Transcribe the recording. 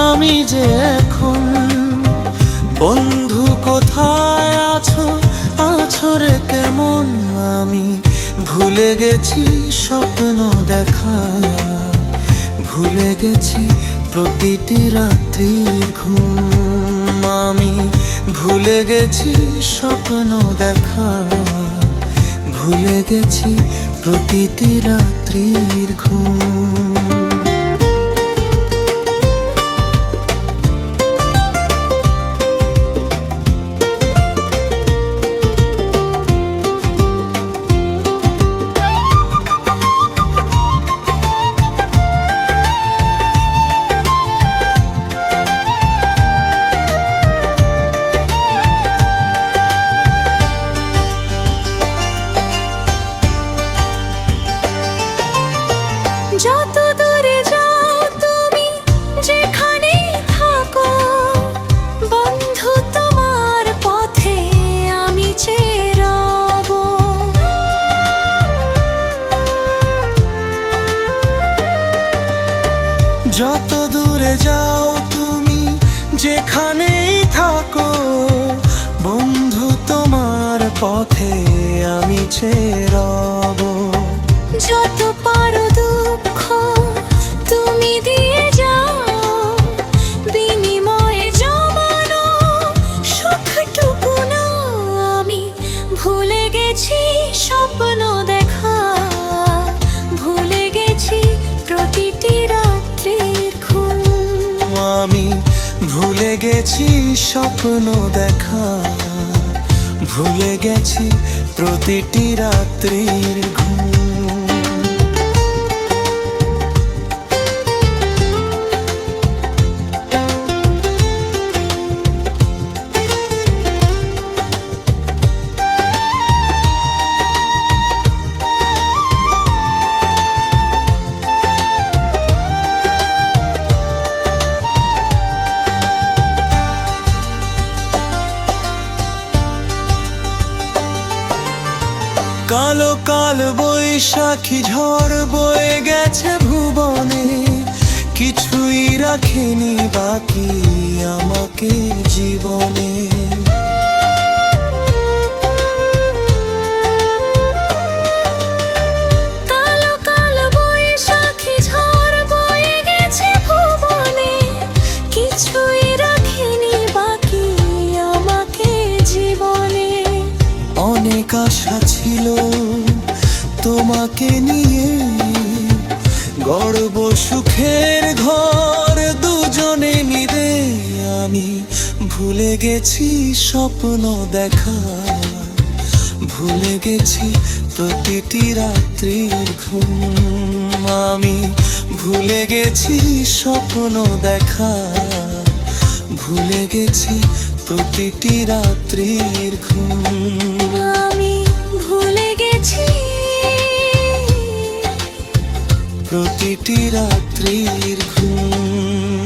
আমি যে এখন। বন্ধু কোথায় আছো, আছো রে কেমন? আমি ভুলে গেছি স্বপ্ন দেখা, ভুলে গেছি প্রতিটি রাত্রির ঘুম। আমি ভুলে গেছি স্বপ্ন দেখা, ভুলে গেছি প্রতিটি রাত্রির ঘুম। যত দূরে যাও তুমি, যেখানেই থাকো, বন্ধু তোমার পথে আমি চেয়ে রব। যত দূরে যাও তুমি, যেখানেই থাকো, বন্ধু তোমার পথে আমি চেয়ে রব। যত পারো দুঃখ তুমি দিয়ে যাও, বিনিময়ে জমানো সুখটুকু না। আমি ভুলে গেছি স্বপ্ন দেখা, ভুলে গেছি প্রতিটি রাত্রির ঘুম। আমি ভুলে গেছি স্বপ্ন দেখা, ভুলে গেছি প্রতিটি রাত্রির ঘুম। কালো কাল বৈশাখী ঝড় বয়ে গেছে ভুবনে, কিছুই রাখিনি বাকি আমাকে জীবনে। কালো কালো বৈশাখী ঝড় বয়ে গেছে ভুবনে, কিছুই রাখিনি বাকি আমাকে জীবনে। অনেক আশা ছিল তোমাকে নিয়ে, গর্ব সুখের ঘর দুজনে মিলে। আমি ভুলে গেছি স্বপ্ন দেখা, ভুলে গেছি প্রতিটি রাত্রির ঘুম। আমি ভুলে গেছি স্বপ্ন দেখা, ভুলে গেছি প্রতিটি রাত্রির ঘুম। আমি ভুলে গেছি প্রতিটি রাত্রির ঘুম।